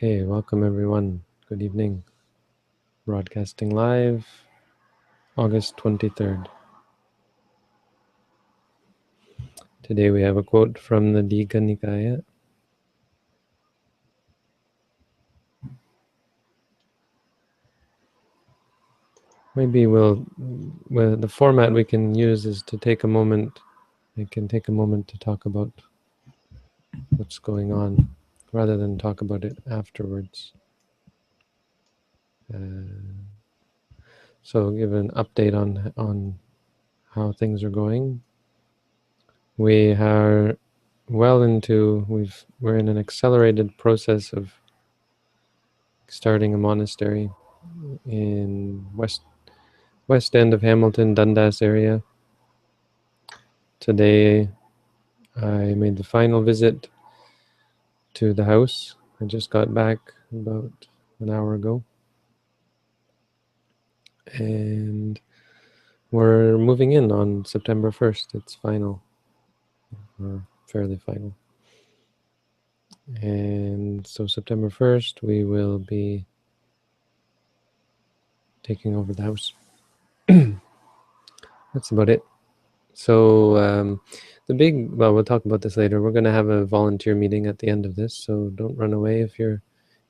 Okay, welcome everyone. Good evening. Broadcasting live, August 23rd. Today we have a quote from the Digha Nikaya. Maybe the format we can use is to take a moment. I can take a moment to talk about what's going on, rather than talk about it afterwards. So give an update on how things are going. We are well into we're in an accelerated process of starting a monastery in west end of Hamilton, Dundas area. Today I made the final visit to the house. I just got back about an hour ago. And we're moving in on September 1st. It's final, or fairly final. And so September 1st, we will be taking over the house. That's about it. So we'll talk about this later. We're going to have a volunteer meeting at the end of this, so don't run away if you're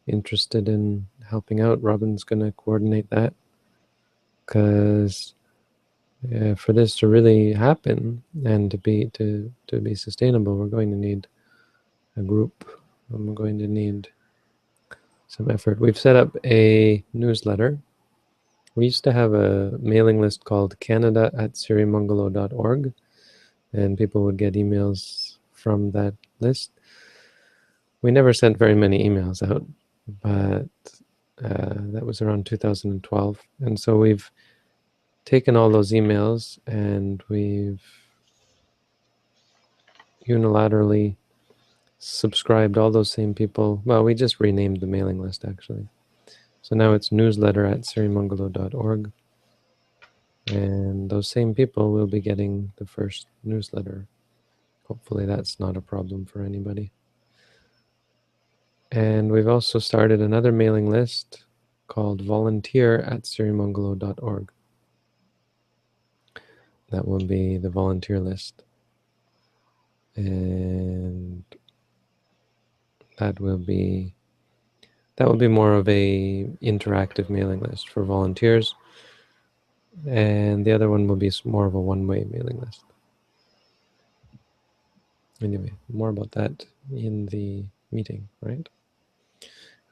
interested in helping out. Robin's going to coordinate that, because for this to really happen and to be sustainable, we're going to need a group, and we're going to need some effort. We've set up a newsletter. We used to have a mailing list called Canada@sirimangalo.org, and people would get emails from that list. We never sent very many emails out, but that was around 2012. And so we've taken all those emails and we've unilaterally subscribed all those same people. Well, we just renamed the mailing list, actually. So now it's newsletter@sirimangalo.org. And those same people will be getting the first newsletter. Hopefully that's not a problem for anybody. And we've also started another mailing list called volunteer@sirimangalo.org. That will be the volunteer list. And that will be more of a interactive mailing list for volunteers. And the other one will be more of a one-way mailing list. Anyway, more about that in the meeting, right?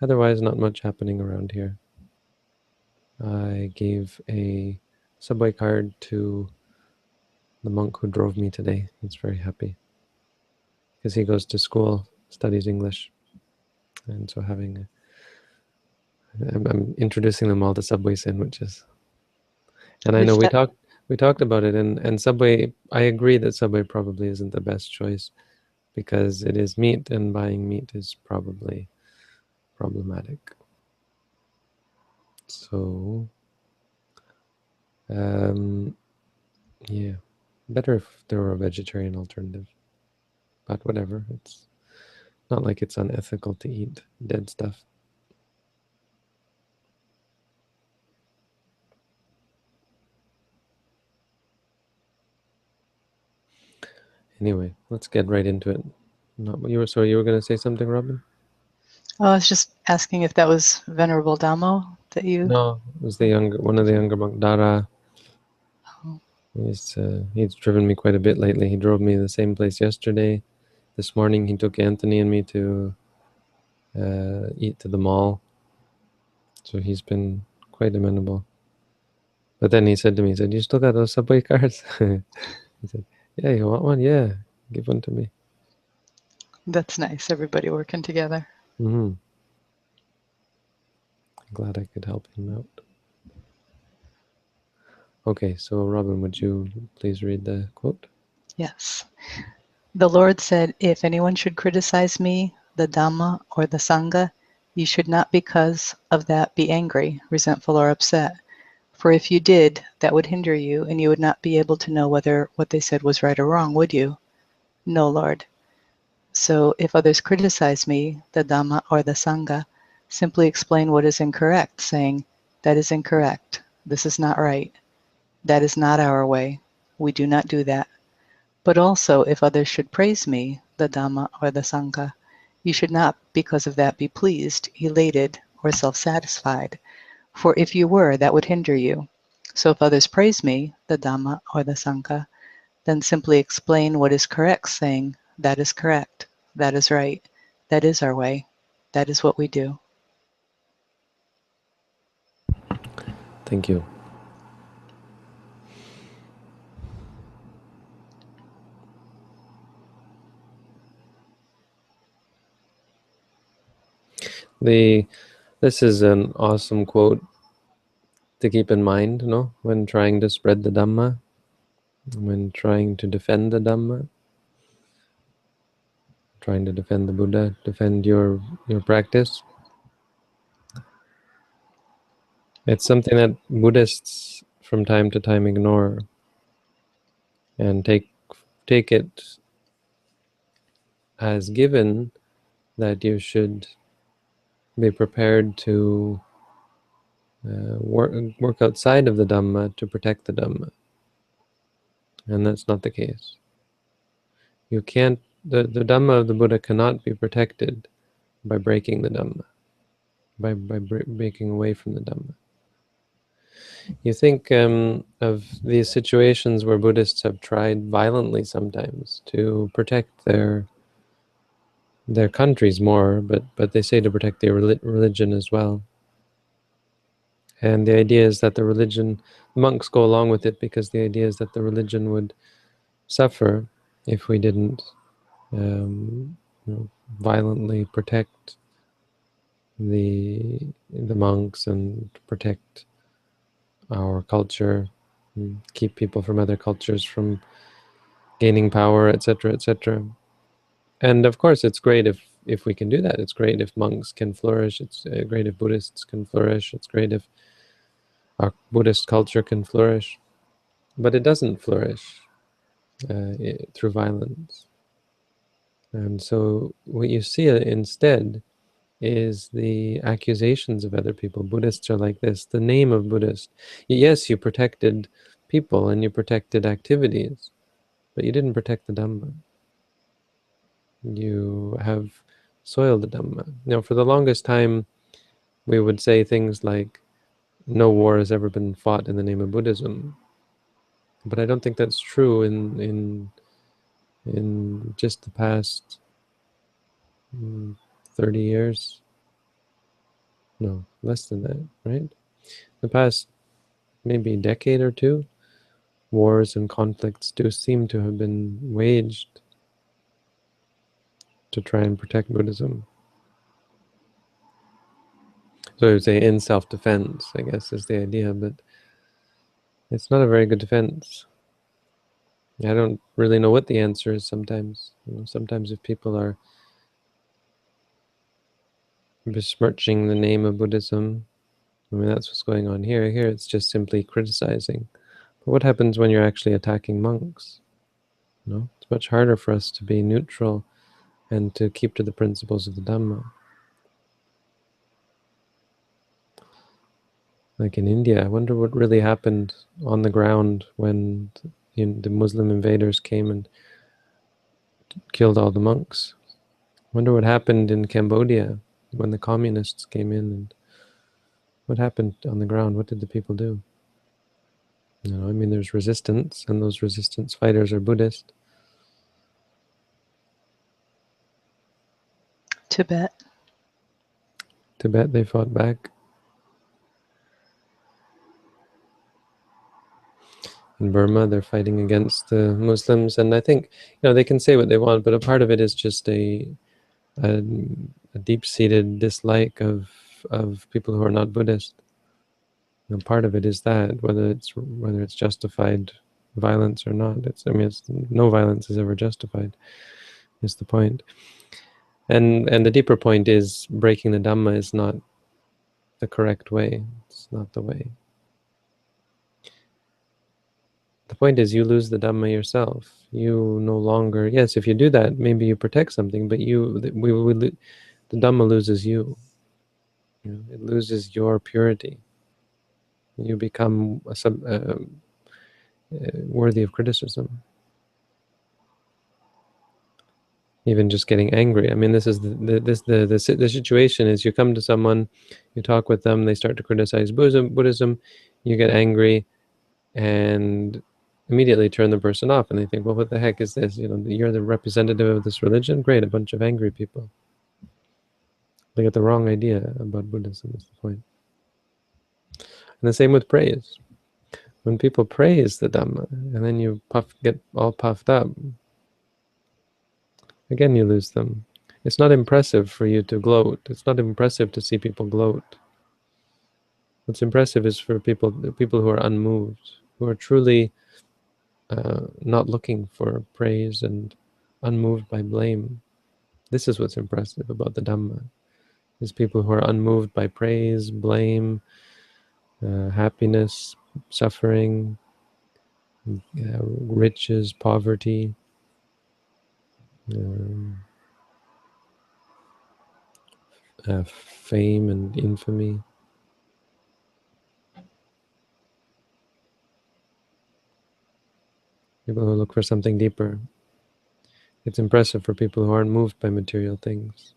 Otherwise, not much happening around here. I gave a subway card to the monk who drove me today. He's very happy because he goes to school, studies English, and so I'm introducing them all to Subway sandwiches. And I know we talked about it, and Subway, I agree that Subway probably isn't the best choice because it is meat, and buying meat is probably problematic. So, yeah, better if there were a vegetarian alternative. But whatever, it's not like it's unethical to eat dead stuff. Anyway, let's get right into it. You were going to say something, Robin? Oh, I was just asking if that was Venerable Damo that you... No, it was one of the younger monk, Dara. Oh. He's driven me quite a bit lately. He drove me to the same place yesterday. This morning he took Anthony and me to eat to the mall. So he's been quite amenable. But then he said to me, he said, "You still got those Subway cards?" He said, "Yeah, you want one? Yeah, give one to me." That's nice, everybody working together. Mm-hmm. Glad I could help him out. Okay, so Robin, would you please read the quote? Yes. The Lord said, "If anyone should criticize me, the Dhamma, or the Sangha, you should not because of that be angry, resentful, or upset. For if you did, that would hinder you, and you would not be able to know whether what they said was right or wrong, would you? No, Lord. So if others criticize me, the Dhamma, or the Sangha, Simply explain what is incorrect, saying, "That is incorrect. This is not right. That is not our way. We do not do that." But also, if others should praise me, the Dhamma or the Sangha, you should not because of that be pleased, elated, or self-satisfied. For if you were, that would hinder you. So if others praise me, the Dhamma or the Sangha, then simply explain what is correct, saying, "That is correct. That is right. That is our way. That is what we do." Thank you. This is an awesome quote to keep in mind, no, when trying to spread the Dhamma, when trying to defend the Dhamma, trying to defend the Buddha, defend your practice. It's something that Buddhists from time to time ignore and take it as given that you should be prepared to work outside of the Dhamma to protect the Dhamma, and that's not the case. You can't. The Dhamma of the Buddha cannot be protected by breaking the Dhamma, by breaking away from the Dhamma. You think of these situations where Buddhists have tried violently sometimes to protect their countries more, but they say to protect their religion as well. And the idea is that the monks go along with it because the idea is that the religion would suffer if we didn't violently protect the monks and protect our culture, and keep people from other cultures from gaining power, etc., etc. And of course, it's great if we can do that. It's great if monks can flourish. It's great if Buddhists can flourish. It's great if our Buddhist culture can flourish. But it doesn't flourish through violence. And so what you see instead is the accusations of other people. Buddhists are like this. The name of Buddhist. Yes, you protected people and you protected activities, but you didn't protect the Dhamma. You have soiled the Dhamma. For the longest time, we would say things like, no war has ever been fought in the name of Buddhism. But I don't think that's true in just the past 30 years. No, less than that, right? The past maybe decade or two, wars and conflicts do seem to have been waged to try and protect Buddhism. So I would say in self-defense, I guess, is the idea, but it's not a very good defense. I don't really know what the answer is sometimes. Sometimes if people are besmirching the name of Buddhism, that's what's going on here. Here it's just simply criticizing. But what happens when you're actually attacking monks? It's much harder for us to be neutral and to keep to the principles of the Dhamma. Like in India, I wonder what really happened on the ground when the Muslim invaders came and killed all the monks. I wonder what happened in Cambodia when the communists came in, and what happened on the ground. What did the people do? There's resistance, and those resistance fighters are Buddhist. Tibet. Tibet, they fought back. In Burma, they're fighting against the Muslims, and I think they can say what they want, but a part of it is just a deep-seated dislike of people who are not Buddhist. Part of it is that whether it's justified violence or not. It's no violence is ever justified, is the point. And the deeper point is breaking the Dhamma is not the correct way. It's not the way. The point is you lose the Dhamma yourself. You no longer, yes, if you do that, maybe you protect something, but the Dhamma loses you. It loses your purity. You become worthy of criticism. Even just getting angry. I mean, this is the situation is you come to someone, you talk with them, they start to criticize Buddhism, you get angry, and immediately turn the person off, and they think, well, what the heck is this? You're the representative of this religion? Great, a bunch of angry people. They get the wrong idea about Buddhism, is the point. And the same with praise. When people praise the Dhamma, and then you get all puffed up, again you lose them. It's not impressive for you to gloat. It's not impressive to see people gloat. What's impressive is for people who are unmoved, who are truly not looking for praise and unmoved by blame. This is what's impressive about the Dhamma, is people who are unmoved by praise, blame, happiness, suffering, riches, poverty, um, fame and infamy. People who look for something deeper. It's impressive for people who aren't moved by material things.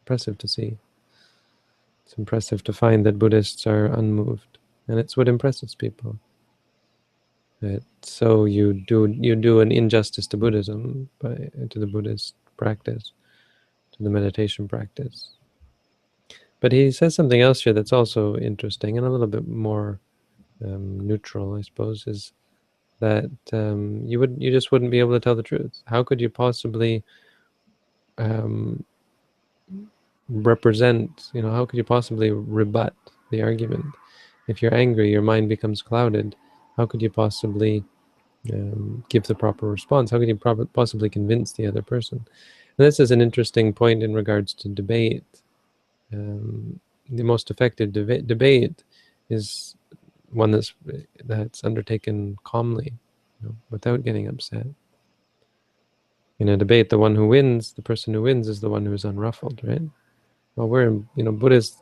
Impressive to see. It's impressive to find that Buddhists are unmoved, and it's what impresses people. So you do an injustice to Buddhism, to the Buddhist practice, to the meditation practice. But he says something else here that's also interesting and a little bit more neutral, I suppose, is that you just wouldn't be able to tell the truth. How could you possibly um, represent? How could you possibly rebut the argument? If you're angry, your mind becomes clouded. How could you possibly give the proper response? How could you possibly convince the other person? And this is an interesting point in regards to debate. The most effective debate is one that's undertaken calmly, without getting upset. In a debate, the person who wins is the one who is unruffled, right? Well, Buddhist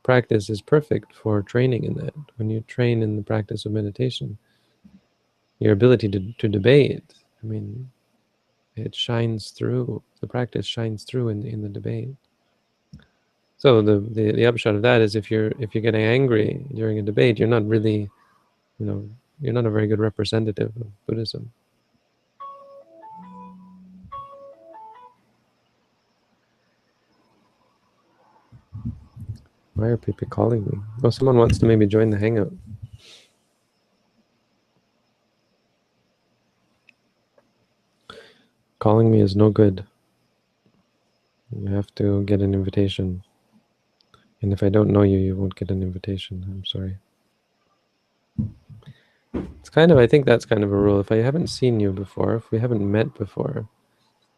practice is perfect for training in that. When you train in the practice of meditation, your ability to debate, I mean, it shines through. The practice shines through in the debate. So the upshot of that is if you're getting angry during a debate, you're not really, you're not a very good representative of Buddhism. Why are people calling me? Oh, someone wants to maybe join the hangout. Calling me is no good. You have to get an invitation. And if I don't know you, you won't get an invitation. I'm sorry. I think that's kind of a rule. If I haven't seen you before, if we haven't met before,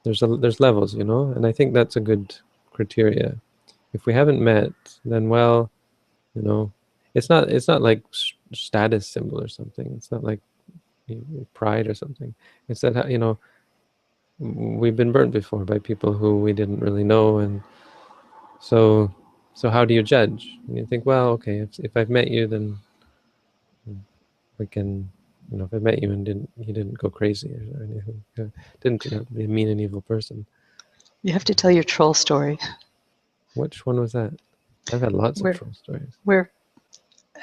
there's levels, and I think that's a good criteria. If we haven't met, then it's not like status symbol or something. It's not like pride or something. It's that we've been burnt before by people who we didn't really know, and so how do you judge? And you think, well, okay, if I've met you, then we can, if I met you and you didn't go crazy or anything, didn't turn out to be a mean and evil person. You have to tell your troll story. Which one was that? I've had lots of troll stories. Where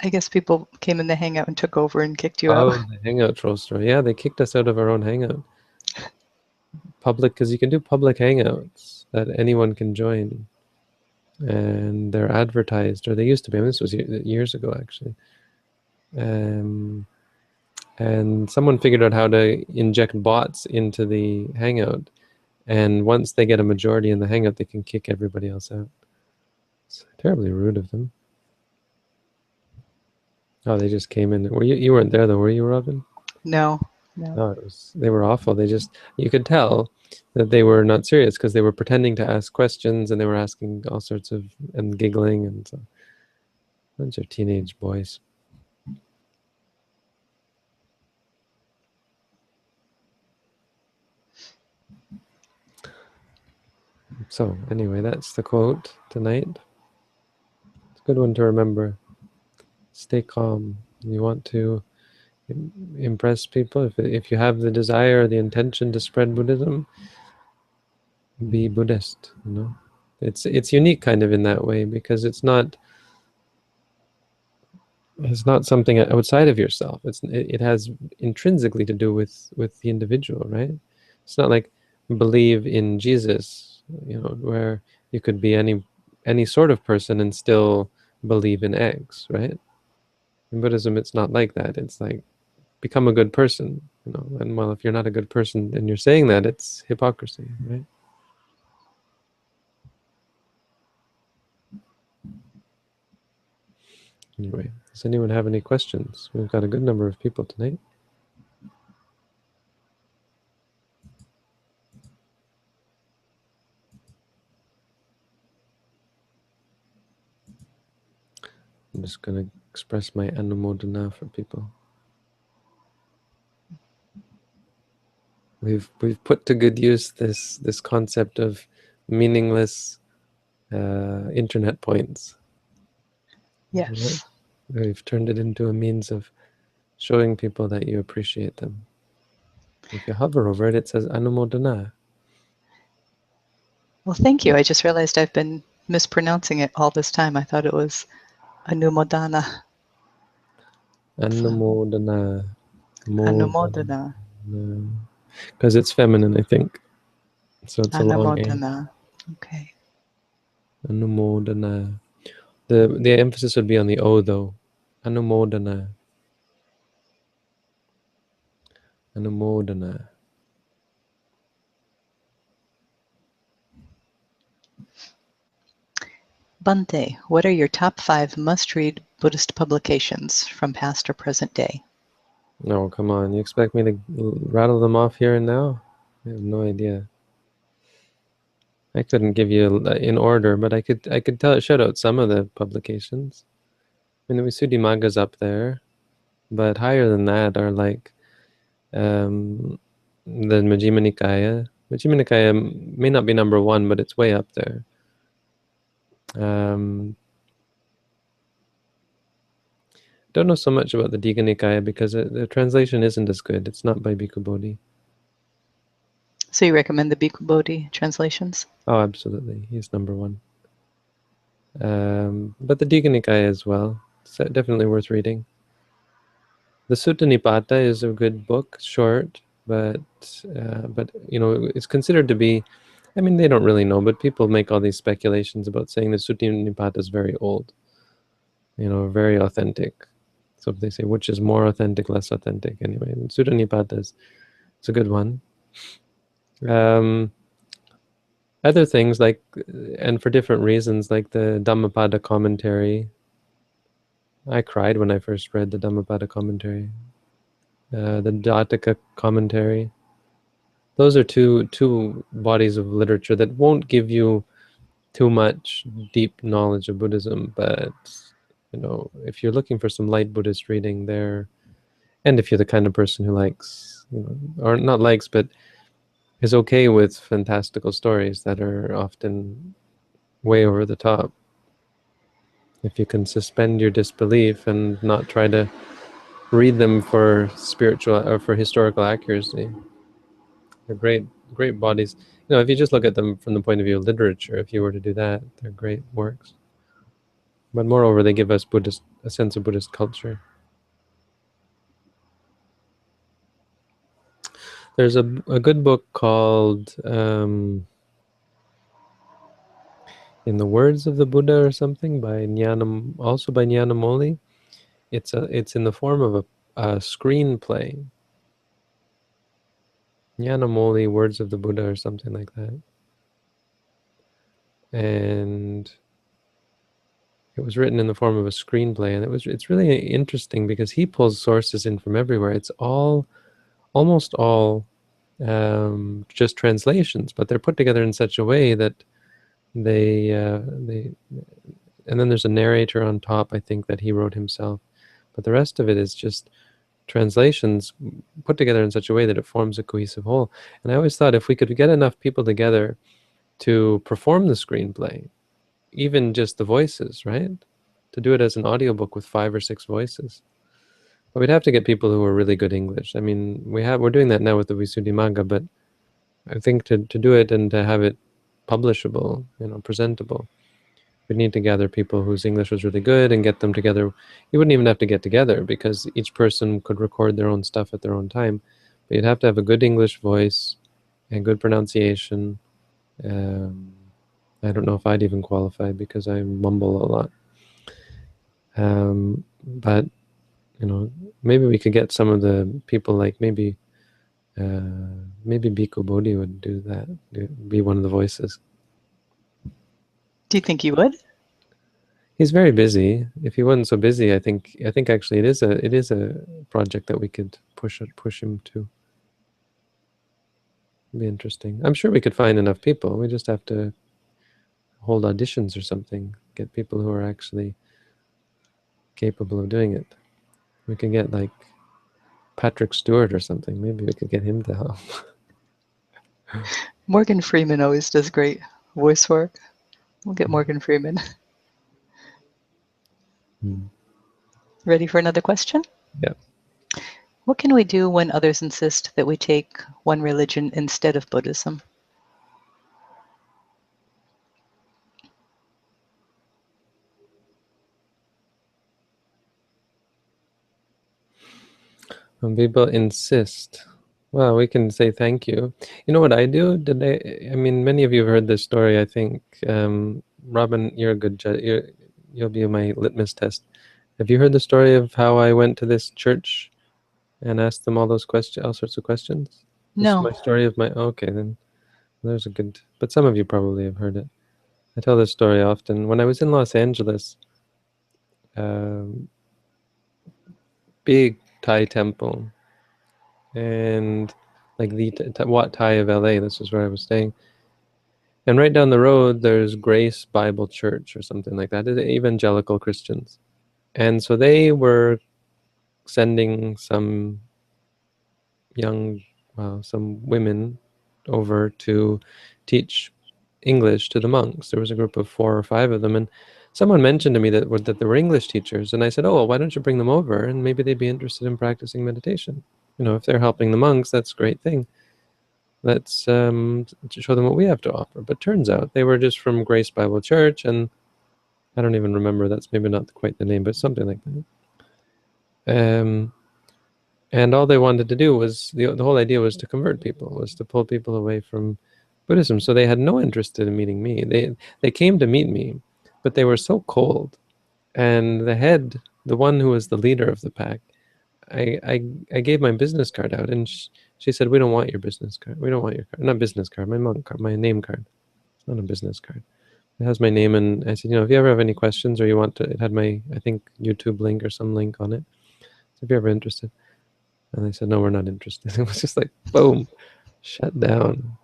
I guess people came in the hangout and took over and kicked you out. Oh, the hangout troll story. Yeah, they kicked us out of our own hangout. Public, because you can do public hangouts that anyone can join. And they're advertised, or they used to be. I mean, this was years ago, actually. And someone figured out how to inject bots into the hangout. And once they get a majority in the hangout, they can kick everybody else out. It's terribly rude of them. Oh, they just came in. You weren't there though, were you, Robin? No. No, they were awful. You could tell that they were not serious because they were pretending to ask questions and they were asking all sorts of, and giggling, and so, bunch of teenage boys. So anyway, that's the quote tonight. Good one to remember. Stay calm. You want to impress people. If you have the desire or the intention to spread Buddhism, be Buddhist. It's unique kind of in that way, because it's not something outside of yourself. It has intrinsically to do with the individual, right? It's not like believe in Jesus, where you could be any sort of person and still believe in X, right? In Buddhism, it's not like that. It's like become a good person, and well, if you're not a good person and you're saying that, it's hypocrisy, right? Anyway, does anyone have any questions? We've got a good number of people tonight. I'm just going to express my anumodana for people. We've put to good use this concept of meaningless internet points. Yes. We've turned it into a means of showing people that you appreciate them. If you hover over it, it says anumodana. Well, thank you. I just realized I've been mispronouncing it all this time. I thought it was Anumodana. Anumodana. Anumodana. Because it's feminine, I think. So it's a long A. Anumodana. Okay. Anumodana. The emphasis would be on the O, though. Anumodana. Anumodana. Bante, what are your top 5 must-read Buddhist publications from past or present day? No, come on. You expect me to rattle them off here and now? I have no idea. I couldn't give you in order, but I could shout out some of the publications. I mean, the Visuddhimagga's up there, but higher than that are like the Majjhima Nikaya. Majjhima Nikaya may not be number 1, but it's way up there. Don't know so much about the Digha Nikaya because the translation isn't as good. It's not by Bhikkhu Bodhi. So you recommend the Bhikkhu Bodhi translations? Oh, absolutely. He's number 1. But the Digha Nikaya as well. It's definitely worth reading. The Sutta Nipata is a good book, short, but it's considered to be. I mean, they don't really know, but people make all these speculations about saying the Sutta Nipata is very old. Very authentic. So if they say which is more authentic, less authentic. Anyway, Sutta Nipata it's a good one. Other things like, and for different reasons, like the Dhammapada commentary. I cried when I first read the Dhammapada commentary. The Jataka commentary. Those are two bodies of literature that won't give you too much deep knowledge of Buddhism, but if you're looking for some light Buddhist reading there, and if you're the kind of person who likes, or not likes, but is okay with fantastical stories that are often way over the top, if you can suspend your disbelief and not try to read them for spiritual or for historical accuracy, they're great bodies. If you just look at them from the point of view of literature, if you were to do that, they're great works. But moreover, they give us a sense of Buddhist culture. There's a good book called In the Words of the Buddha or something by Nyanamoli. It's in the form of a screenplay. Nyanamoli, Words of the Buddha or something like that. And it was written in the form of a screenplay, and it's really interesting because he pulls sources in from everywhere. It's almost all just translations, but they're put together in such a way that they and then there's a narrator on top, I think, that he wrote himself, but the rest of it is just translations put together in such a way that it forms a cohesive whole. And I always thought if we could get enough people together to perform the screenplay, even just the voices, right? to do it as an audiobook with 5 or 6 voices. But we'd have to get people who are really good English. I mean, we're doing that now with the Visuddhimagga, but I think to do it and to have it publishable, presentable, we need to gather people whose English was really good and get them together. You wouldn't even have to get together because each person could record their own stuff at their own time. But you'd have to have a good English voice and good pronunciation. I don't know if I'd even qualify because I mumble a lot. But maybe we could get some of the people, like maybe Bhikkhu Bodhi would do that, be one of the voices. Do you think you would? He's very busy. If he wasn't so busy, I think actually it is a project that we could push him to. It'd be interesting. I'm sure we could find enough people. We just have to hold auditions or something. Get people who are actually capable of doing it. We could get like Patrick Stewart or something. Maybe we could get him to help. Morgan Freeman always does great voice work. We'll get Morgan Freeman. Ready for another question? Yeah. What can we do when others insist that we take one religion instead of Buddhism? When people insist, well, we can say thank you. You know what I do? I mean, many of you have heard this story, I think. Robin, you're a good judge. You'll be my litmus test. Have you heard the story of how I went to this church and asked them all sorts of questions? This is No. my story of okay, then there's a good, but some of you probably have heard it. I tell this story often. When I was in Los Angeles, big Thai temple, and like the Wat Thai of LA, this is where I was staying. And right down the road, there's Grace Bible Church or something like that. It's evangelical Christians. And so they were sending some some women over to teach English to the monks. There was a group of 4 or 5 of them, and someone mentioned to me that there were English teachers, and I said, oh, well, why don't you bring them over, and maybe they'd be interested in practicing meditation. If they're helping the monks, that's a great thing. Let's show them what we have to offer. But turns out they were just from Grace Bible Church, and I don't even remember, that's maybe not quite the name, but something like that. And all they wanted to do was, the whole idea was to convert people, was to pull people away from Buddhism. So they had no interest in meeting me. They came to meet me, but they were so cold. And the one who was the leader of the pack, I gave my business card out, and she said, we don't want your business card. We don't want your card. Not business card, my monk card, my name card. It's not a business card. It has my name, and I said, if you ever have any questions or you want to, it had my, I think, YouTube link or some link on it. So if you're ever interested. And they said, no, we're not interested. It was just like, boom, shut down.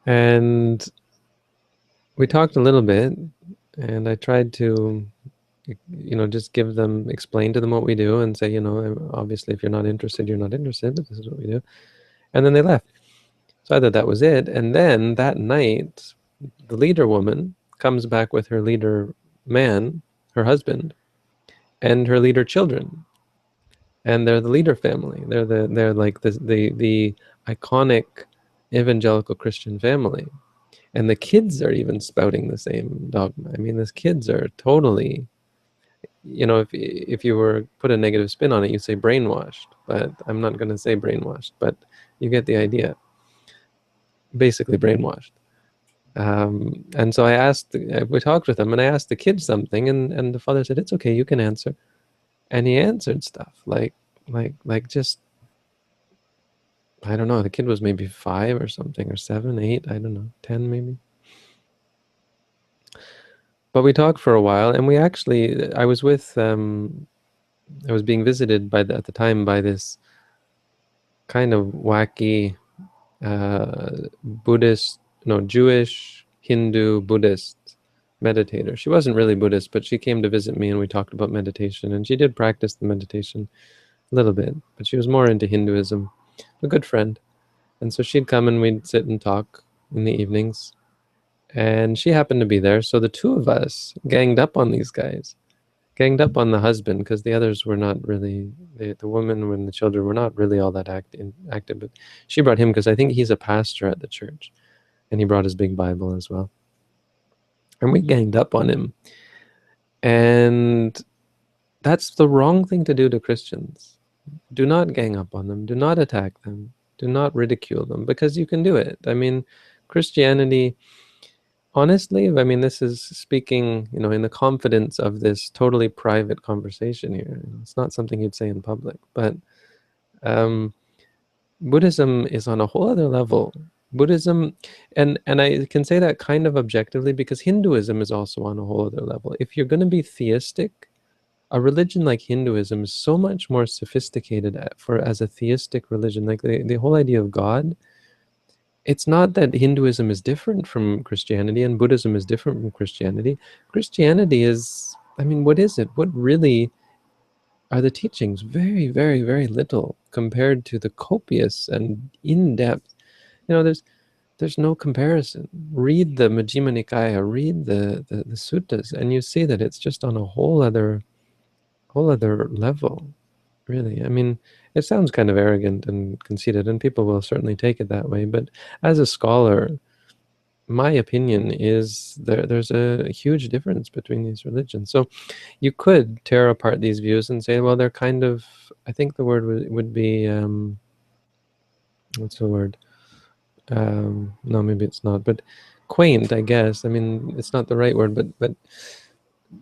And we talked a little bit, and I tried to, just explain to them what we do and say, obviously if you're not interested, you're not interested, but this is what we do. And then they left. So I thought that was it. And then that night, the leader woman comes back with her leader man, her husband, and her leader children. And they're the leader family. They're like the iconic evangelical Christian family. And the kids are even spouting the same dogma. I mean, these kids are totally, if you were put a negative spin on it, you'd say brainwashed. But I'm not going to say brainwashed, but you get the idea. Basically brainwashed. And so we talked with them, and I asked the kids something, and the father said, it's okay, you can answer. And he answered stuff like just, I don't know, the kid was maybe 5 or something, or 7, 8, I don't know, 10 maybe. But we talked for a while, and I was being visited at the time by this kind of wacky Jewish, Hindu, Buddhist meditator. She wasn't really Buddhist, but she came to visit me, and we talked about meditation, and she did practice the meditation a little bit, but she was more into Hinduism. A good friend. And so she'd come, and we'd sit and talk in the evenings. And she happened to be there, so the two of us ganged up on these guys, ganged up on the husband, because the others were not really, the woman and the children were not really all that active, but she brought him because I think he's a pastor at the church, and he brought his big Bible as well. And we ganged up on him. And that's the wrong thing to do to Christians. Do not gang up on them. Do not attack them. Do not ridicule them, because you can do it. I mean, Christianity, honestly, I mean, this is speaking, in the confidence of this totally private conversation here. It's not something you'd say in public, but Buddhism is on a whole other level. Buddhism, and I can say that kind of objectively because Hinduism is also on a whole other level. If you're going to be theistic, a religion like Hinduism is so much more sophisticated as a theistic religion. Like the whole idea of God, it's not that Hinduism is different from Christianity and Buddhism is different from Christianity. Christianity is, I mean, what is it? What really are the teachings? Very, very, very little compared to the copious and in-depth. There's no comparison. Read the Majjhima Nikaya, read the suttas, and you see that it's just on a whole other level, really. I mean, it sounds kind of arrogant and conceited, and people will certainly take it that way, but as a scholar, my opinion is there's a huge difference between these religions. So you could tear apart these views and say, well, they're kind of, I think the word would be, what's the word? No, maybe it's not, but quaint, I guess. I mean, it's not the right word, but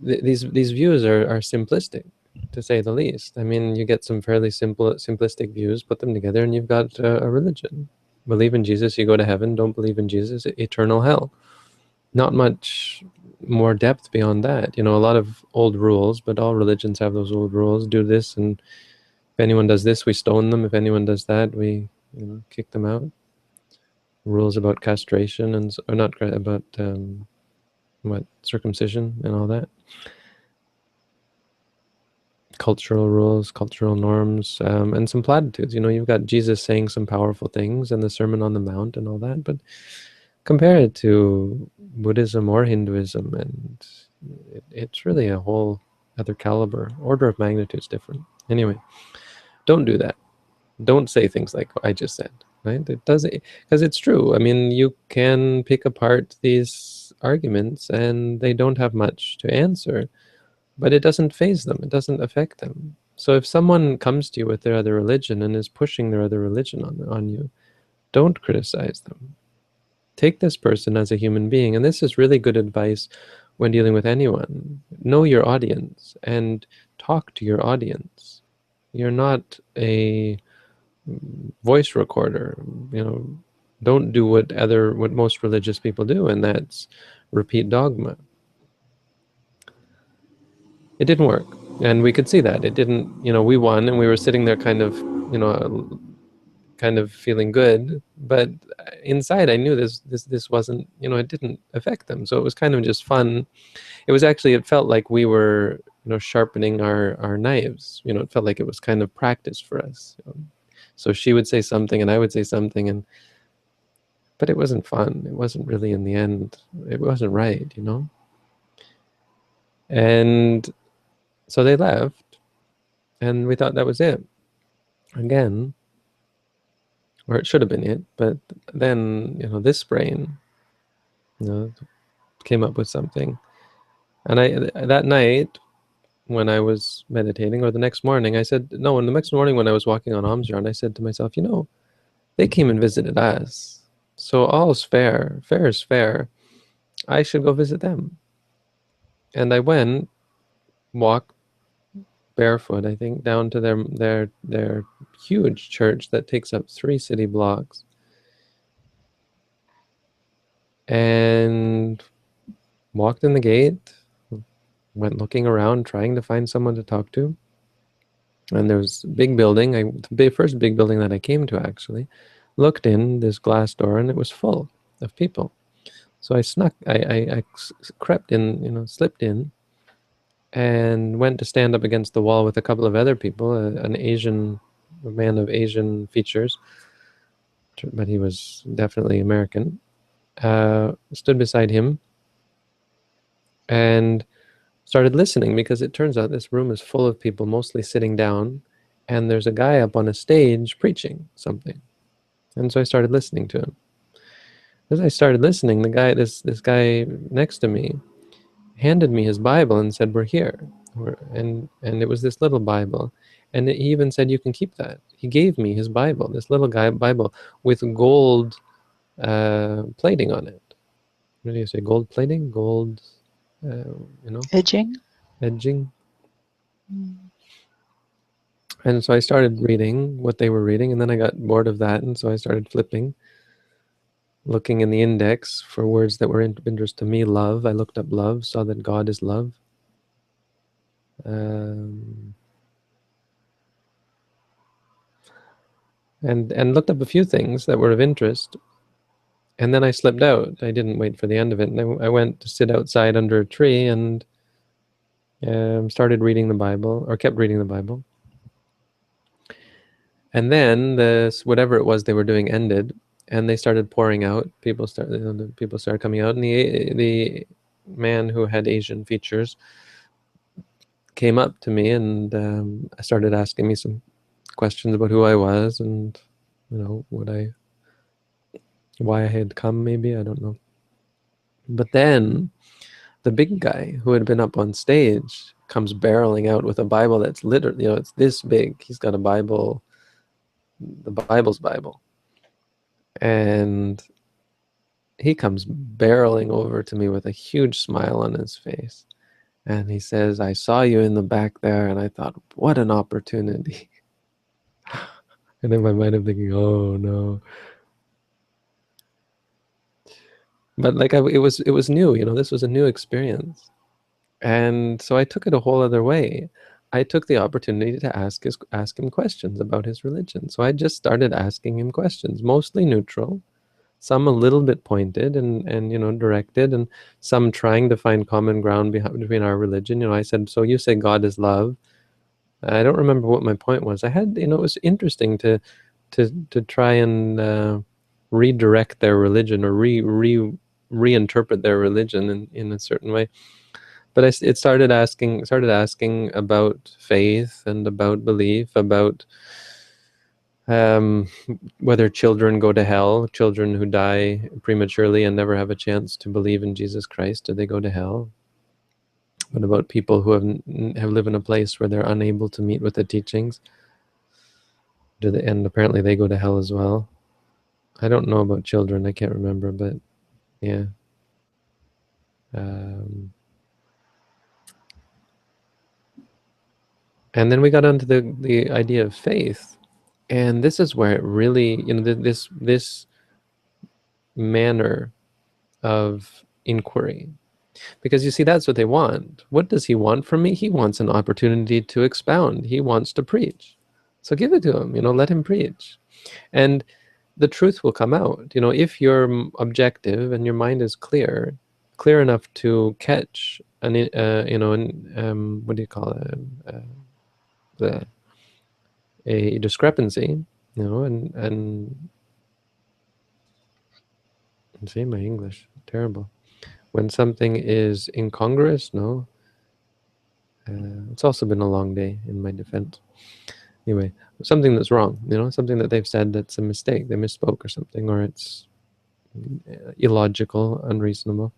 these views are simplistic, to say the least. I mean, you get some fairly simplistic views, put them together, and you've got a religion. Believe in Jesus, you go to heaven. Don't believe in Jesus, eternal hell. Not much more depth beyond that. A lot of old rules, but all religions have those old rules. Do this, and if anyone does this, we stone them. If anyone does that, we kick them out. Rules about castration or not about circumcision and all that. Cultural rules, cultural norms, and some platitudes. You've got Jesus saying some powerful things and the Sermon on the Mount and all that, but compare it to Buddhism or Hinduism, and it's really a whole other caliber. Order of magnitude is different. Anyway, don't do that. Don't say things like I just said, right? It does it because it's true. I mean, you can pick apart these arguments and they don't have much to answer, but it doesn't faze them. It doesn't affect them. So if someone comes to you with their other religion and is pushing their other religion on you, don't criticize them. Take this person as a human being. And this is really good advice when dealing with anyone. Know your audience and talk to your audience. You're not a voice recorder. Don't do what most religious people do, and that's repeat dogma. It didn't work, and we could see that it didn't. We won, and we were sitting there kind of feeling good, but inside I knew this wasn't, it didn't affect them. So it was kind of just fun. It felt like we were sharpening our knives. It felt like it was kind of practice for us. So she would say something and I would say something, but it wasn't fun. It wasn't really, in the end, it wasn't right, And so they left, and we thought that was it. Again, or it should have been it, but then, this brain, came up with something. And that night, when I was meditating, or the next morning, I said, no, and the next morning when I was walking on alms round, I said to myself, they came and visited us. So all's fair. Fair is fair. I should go visit them. And I went, walked barefoot, I think, down to their huge church that takes up 3 city blocks. And walked in the gate, went looking around, trying to find someone to talk to. And there was a big building, the first big building that I came to, actually. Looked in this glass door, and it was full of people. So I crept in, slipped in, and went to stand up against the wall with a couple of other people, a man of Asian features, but he was definitely American. stood beside him and started listening, because it turns out this room is full of people mostly sitting down, and there's a guy up on a stage preaching something. And so I started listening to him. As I started listening, this guy next to me handed me his Bible and said, "We're here." And it was this little Bible. And he even said, "You can keep that." He gave me his Bible, this little Bible with gold plating on it. What do you say? Gold plating? Gold, Edging? edging? And so I started reading what they were reading, and then I got bored of that, and so I started flipping, looking in the index for words that were of interest to me. Love. I looked up love, saw that God is love. And looked up a few things that were of interest, and then I slipped out. I didn't wait for the end of it, and I went to sit outside under a tree and started reading the Bible, or kept reading the Bible. And then this, whatever it was they were doing, ended, and they started pouring out. People started coming out, and the man who had Asian features came up to me and started asking me some questions about who I was and why I had come. Maybe, I don't know. But then the big guy who had been up on stage comes barreling out with a Bible that's literally, it's this big. He's got a Bible, the Bible's Bible. And he comes barreling over to me with a huge smile on his face. And he says, "I saw you in the back there." And I thought, what an opportunity. And in my mind, I'm thinking, oh no. But like, it was new, this was a new experience. And so I took it a whole other way. I took the opportunity to ask him questions about his religion. So I just started asking him questions, mostly neutral, some a little bit pointed and directed, and some trying to find common ground between our religion. I said, "So you say God is love." I don't remember what my point was. I had, it was interesting to try and redirect their religion, or reinterpret their religion in a certain way. But it started asking about faith and about belief, about whether children go to hell, children who die prematurely and never have a chance to believe in Jesus Christ, do they go to hell? What about people who have lived in a place where they're unable to meet with the teachings? And apparently they go to hell as well. I don't know about children, I can't remember, but yeah. And then we got onto the idea of faith, and this is where it really, this manner of inquiry, because you see, that's what they want. What does he want from me? He wants an opportunity to expound. He wants to preach. So give it to him, let him preach. And the truth will come out. If you're objective and your mind is clear enough to catch what do you call it? A discrepancy, and see, my English, terrible. When something is incongruous, no. It's also been a long day, in my defense. Anyway, something that's wrong, something that they've said that's a mistake, they misspoke or something, or it's illogical, unreasonable.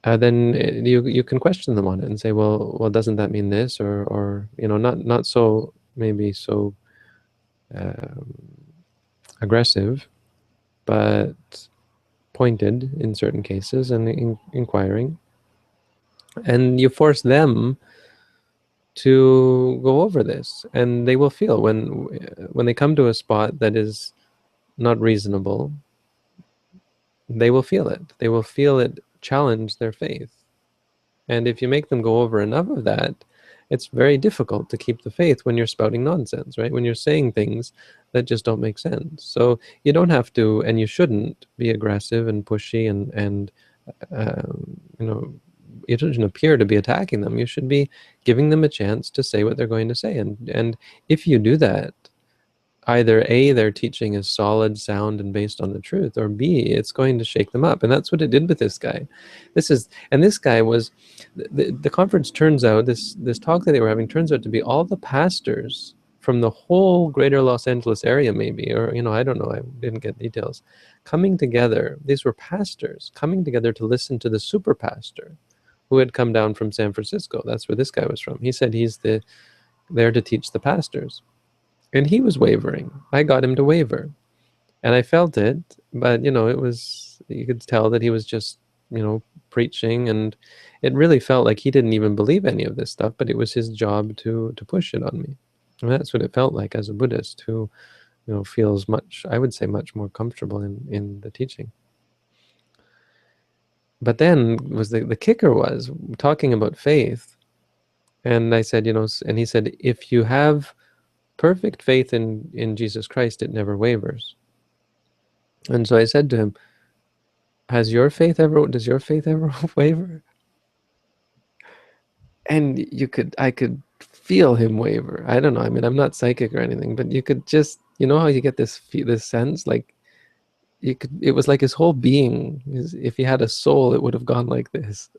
Then you can question them on it and say, well, doesn't that mean this, or not so, maybe so aggressive, but pointed in certain cases, and inquiring, and you force them to go over this, and they will feel when they come to a spot that is not reasonable, they will feel it. They will feel it challenge their faith. And if you make them go over enough of that, it's very difficult to keep the faith when you're spouting nonsense, right? When you're saying things that just don't make sense. So you don't have to, and you shouldn't be aggressive and pushy and you shouldn't appear to be attacking them. You should be giving them a chance to say what they're going to say. And if you do that, either A, their teaching is solid, sound, and based on the truth, or B, it's going to shake them up. And that's what it did with this guy. This guy was, the conference turns out, this talk that they were having turns out to be all the pastors from the whole greater Los Angeles area, maybe, or, I don't know, I didn't get details, coming together. These were pastors coming together to listen to the super pastor who had come down from San Francisco. That's where this guy was from. He said he's there to teach the pastors. And he was wavering. I got him to waver. And I felt it, but, you could tell that he was just, preaching, and it really felt like he didn't even believe any of this stuff, but it was his job to push it on me. And that's what it felt like as a Buddhist who, feels much, I would say, much more comfortable in the teaching. But then the kicker was talking about faith. And I said, and he said, if you have perfect faith in Jesus Christ, it never wavers. And so I said to him, does your faith ever waver? And I could feel him waver. I don't know. I mean, I'm not psychic or anything, but you could just, how you get this sense, like it was like his whole being, if he had a soul, it would have gone like this.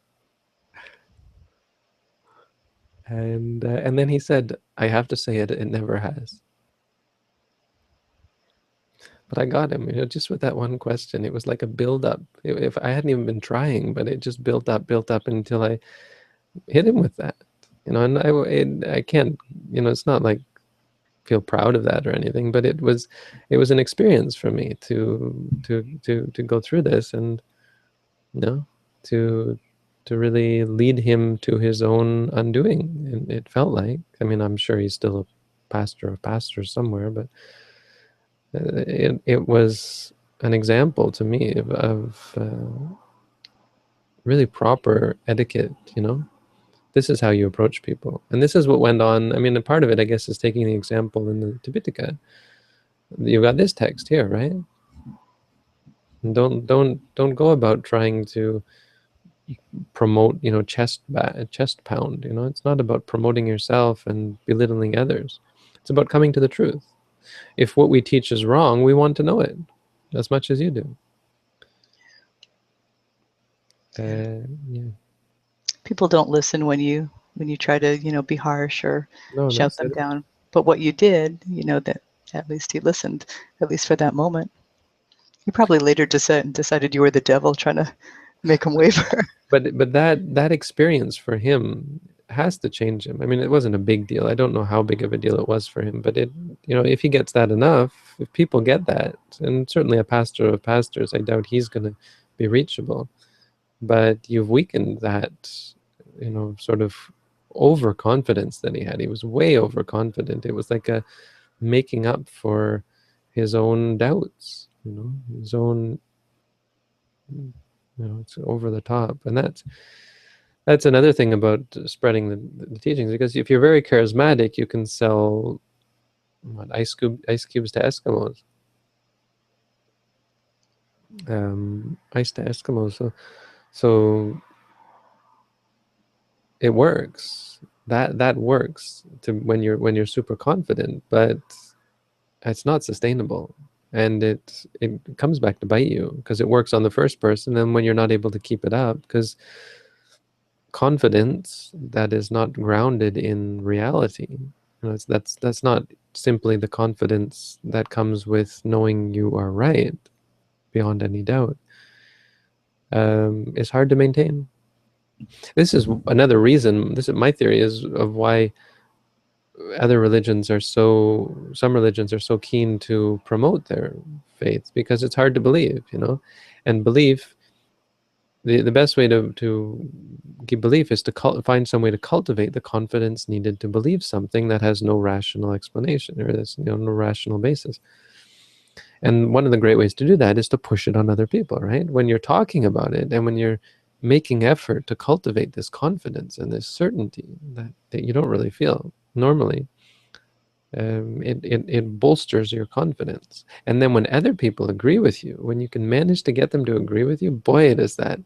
And then he said, I have to say it never has. But I got him, just with that one question. It was like a build-up. If I hadn't even been trying, but it just built up until I hit him with that. And I can't, it's not like feel proud of that or anything, but it was an experience for me to go through this, and to really lead him to his own undoing. And it felt like, I mean, I'm sure he's still a pastor of pastors somewhere, but it was an example to me of really proper etiquette. This is how you approach people, and this is what went on. I mean, a part of it, I guess, is taking the example in the Tipitaka. You've got this text here, right? And don't go about trying to promote, chest pound. It's not about promoting yourself and belittling others. It's about coming to the truth. If what we teach is wrong, we want to know it as much as you do. Yeah. People don't listen when you try to be harsh or shout them down. But what you did, that at least he listened, at least for that moment. He probably later decided you were the devil trying to make him waver. But that experience for him has to change him. I mean, it wasn't a big deal. I don't know how big of a deal it was for him, but if he gets that enough, if people get that, and certainly a pastor of pastors, I doubt he's going to be reachable. But you've weakened that, sort of overconfidence that he had. He was way overconfident. It was like a making up for his own doubts, his own, it's over the top. And that's another thing about spreading the teachings, because if you're very charismatic, you can sell ice cubes to Eskimos. Ice to Eskimos. So it works. That works when you're super confident, but it's not sustainable, and it comes back to bite you, because it works on the first person, and when you're not able to keep it up, because confidence that is not grounded in reality, that's not simply the confidence that comes with knowing you are right beyond any doubt. It's hard to maintain. This is another reason, this is my theory, is of why some religions are so keen to promote their faith, because it's hard to believe, and belief, the best way to keep belief is to find some way to cultivate the confidence needed to believe something that has no rational explanation, or there's no rational basis. And one of the great ways to do that is to push it on other people, right? When you're talking about it, and when you're making effort to cultivate this confidence and this certainty that you don't really feel normally, it bolsters your confidence. And then when other people agree with you, when you can manage to get them to agree with you, boy, does that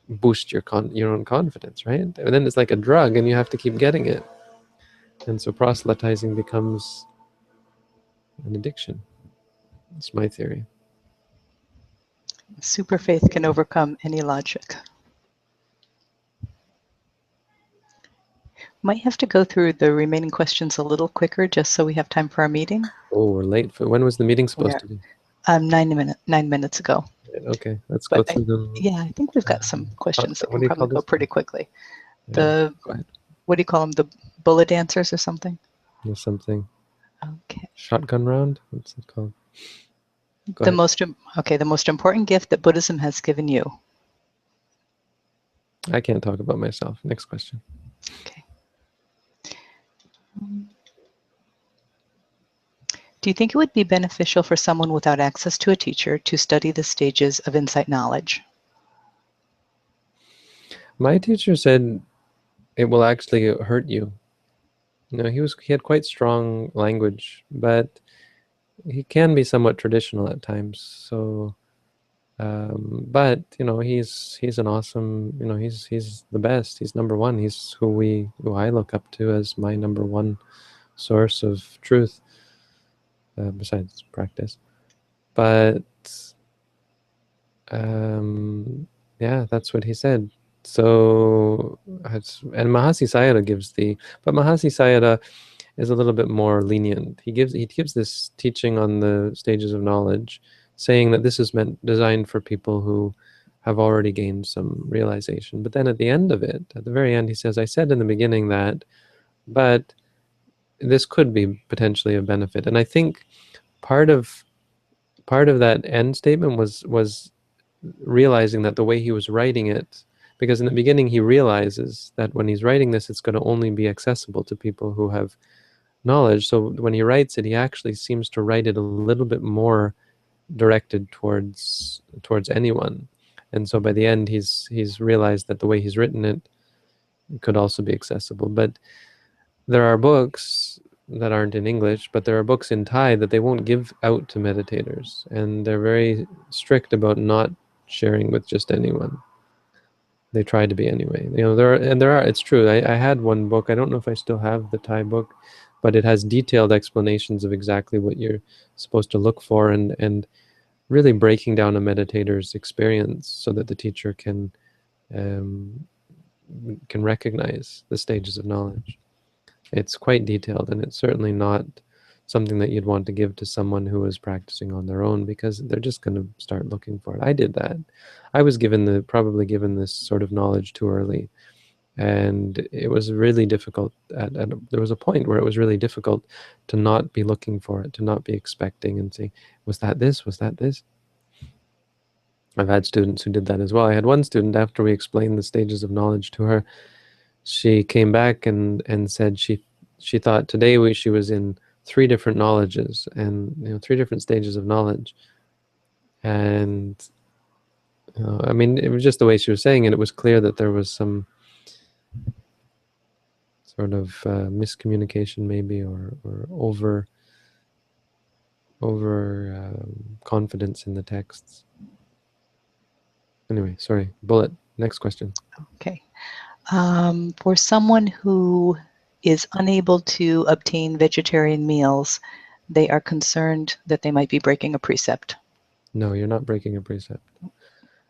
boost your own confidence, right? And then it's like a drug, and you have to keep getting it. And so proselytizing becomes an addiction. It's my theory. Super faith can overcome any logic. Might have to go through the remaining questions a little quicker just so we have time for our meeting. Oh, we're late. When was the meeting supposed to be? 9 minutes ago. Okay, let's go But through them. yeah, I think we've got some questions that What can do you call probably go this? pretty quickly. Go The, ahead. what do you call them? The bullet dancers or something? There's something. Okay. Shotgun round? What's it called? Go The ahead. most important gift that Buddhism has given you. I can't talk about myself. Next question. Okay. Do you think it would be beneficial for someone without access to a teacher to study the stages of insight knowledge? My teacher said it will actually hurt you. He had quite strong language, but he can be somewhat traditional at times. So, but he's an awesome. He's the best. He's number one. He's who I look up to as my number one source of truth, besides practice. But yeah, that's what he said. So, and Mahasi Sayadaw but Mahasi Sayadaw is a little bit more lenient. He gives this teaching on the stages of knowledge, saying that this is designed for people who have already gained some realization. But then at the end of it, at the very end, he says, "I said in the beginning that, but this could be potentially a benefit." And I think part of that end statement was realizing that the way he was writing it, because in the beginning he realizes that when he's writing this, it's going to only be accessible to people who have knowledge. So when he writes it, he actually seems to write it a little bit more directed towards anyone. And so by the end, he's realized that the way he's written it could also be accessible. But there are books that aren't in English, but there are books in Thai that they won't give out to meditators, and they're very strict about not sharing with just anyone. They try to be anyway. It's true. I had one book. I don't know if I still have the Thai book, but it has detailed explanations of exactly what you're supposed to look for, and really breaking down a meditator's experience so that the teacher um, can recognize the stages of knowledge. It's quite detailed, and it's certainly not something that you'd want to give to someone who is practicing on their own, because they're just going to start looking for it. I did that. I was probably given this sort of knowledge too early, and it was really difficult. There was a point where it was really difficult to not be looking for it, to not be expecting and saying, "Was that this? Was that this?" I've had students who did that as well. I had one student, after we explained the stages of knowledge to her, she came back and said she thought today she was in three different knowledges, and three different stages of knowledge. And I mean, it was just the way she was saying it. It was clear that there was some sort of miscommunication, maybe, or over confidence in the texts. Anyway, sorry. Bullet. Next question. Okay. For someone who is unable to obtain vegetarian meals, they are concerned that they might be breaking a precept. No, you're not breaking a precept.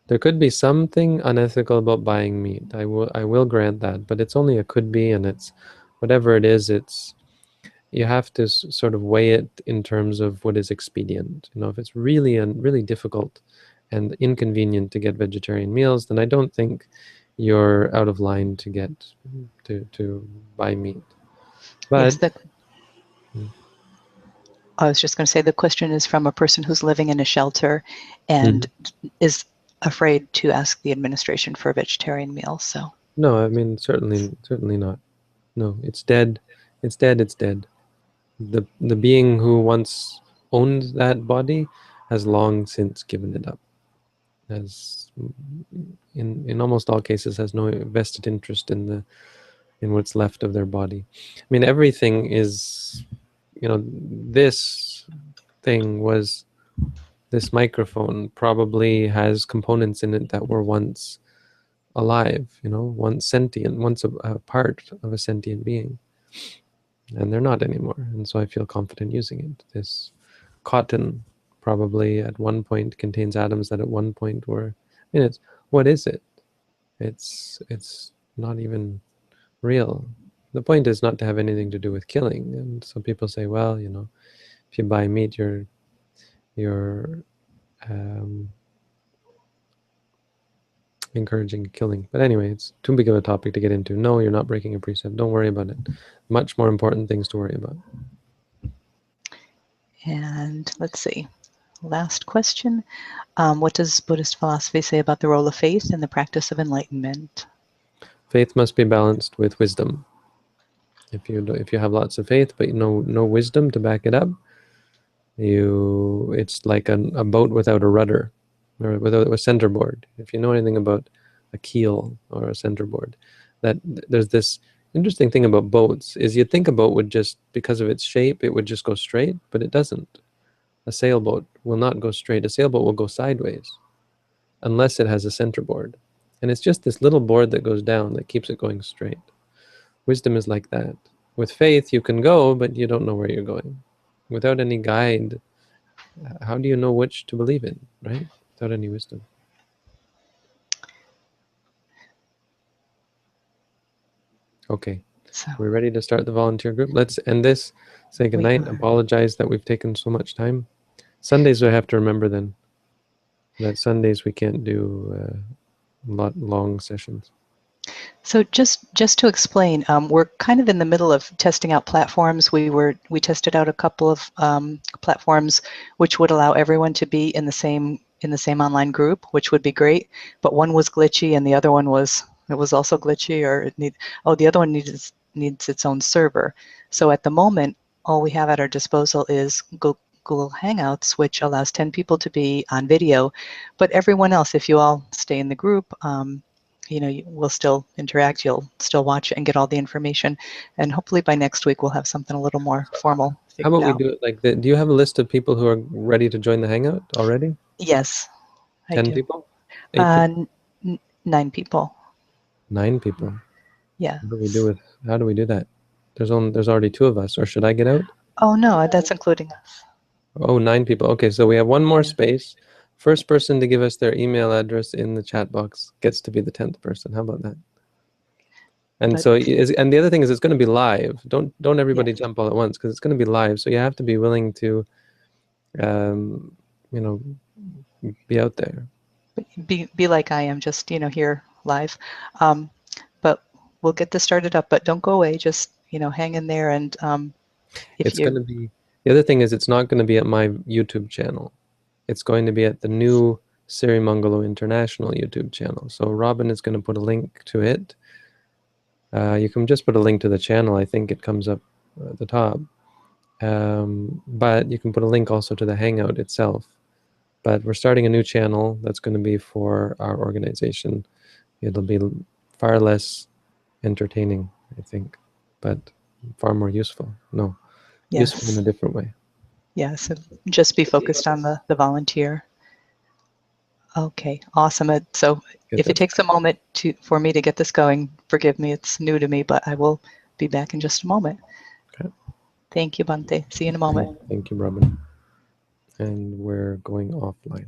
There could be something unethical about buying meat. I will grant that, but it's only a could be, and it's whatever it is. You have to sort of weigh it in terms of what is expedient. If it's really difficult and inconvenient to get vegetarian meals, then I don't think you're out of line to get to buy meat. But Yes, I was just going to say the question is from a person who's living in a shelter and is afraid to ask the administration for a vegetarian meal. So no, I mean certainly not. No, it's dead. It's dead. It's dead. The being who once owned that body has long since given it up. Has in almost all cases has no vested interest in what's left of their body. I mean, everything is, this thing was this microphone probably has components in it that were once alive, once sentient, once a part of a sentient being, and they're not anymore. And so I feel confident using it. This cotton probably at one point contains atoms that at one point were. I mean, what is it? It's not even real. The point is not to have anything to do with killing. And some people say, well, if you buy meat, you're encouraging killing. But anyway, it's too big of a topic to get into. No, you're not breaking a precept. Don't worry about it. Much more important things to worry about. And let's see. Last question. What does Buddhist philosophy say about the role of faith in the practice of enlightenment? Faith must be balanced with wisdom. If you have lots of faith but no wisdom to back it up, it's like a boat without a rudder or without a centerboard. If you know anything about a keel or a centerboard, that there's this interesting thing about boats is you'd think a boat would just, because of its shape, it would just go straight, but it doesn't. A sailboat will not go straight. A sailboat will go sideways unless it has a centerboard. And it's just this little board that goes down that keeps it going straight. Wisdom is like that. With faith, you can go, but you don't know where you're going. Without any guide, how do you know which to believe in, right? Without any wisdom. Okay, So we're ready to start the volunteer group. Let's end this, say goodnight, are. apologize that we've taken so much time. Sundays I have to remember then, that Sundays we can't do long sessions. So just to explain, we're kind of in the middle of testing out platforms. We tested out a couple of platforms which would allow everyone to be in the same online group, which would be great. But one was glitchy, and the other one was also glitchy, or the other one needs its own server. So at the moment, all we have at our disposal is Google Hangouts, which allows 10 people to be on video. But everyone else, if you all stay in the group, we'll still interact, you'll still watch it and get all the information. And hopefully by next week, we'll have something a little more formal How figured about we out. do it like that? Do you have a list of people who are ready to join the Hangout already? Yes, I 10 do. people? 8 people? 9 people. 9 people? Yeah. How do we do that? There's already 2 of us, or should I get out? Oh, no, that's including us. Oh, 9 people. Okay, so we have one more Yeah. space. First person to give us their email address in the chat box gets to be the 10th person. How about that? And and the other thing is it's going to be live. Don't everybody jump all at once, because it's going to be live. So you have to be willing to, be out there. Be like I am, just here live. But we'll get this started up. But don't go away. Just hang in there. And It's going to be, the other thing is it's not going to be at my YouTube channel. It's going to be at the new Sirimangalo International YouTube channel. So Robin is going to put a link to it. You can just put a link to the channel. I think it comes up at the top. But you can put a link also to the Hangout itself. But we're starting a new channel that's going to be for our organization. It'll be far less entertaining, I think, but far more useful. No, useful in a different way. Yeah, so just be focused on the volunteer. Okay, awesome. So if it takes a moment for me to get this going, forgive me, it's new to me, but I will be back in just a moment. Okay. Thank you, Bhante. See you in a moment. Thank you, Robin. And we're going offline.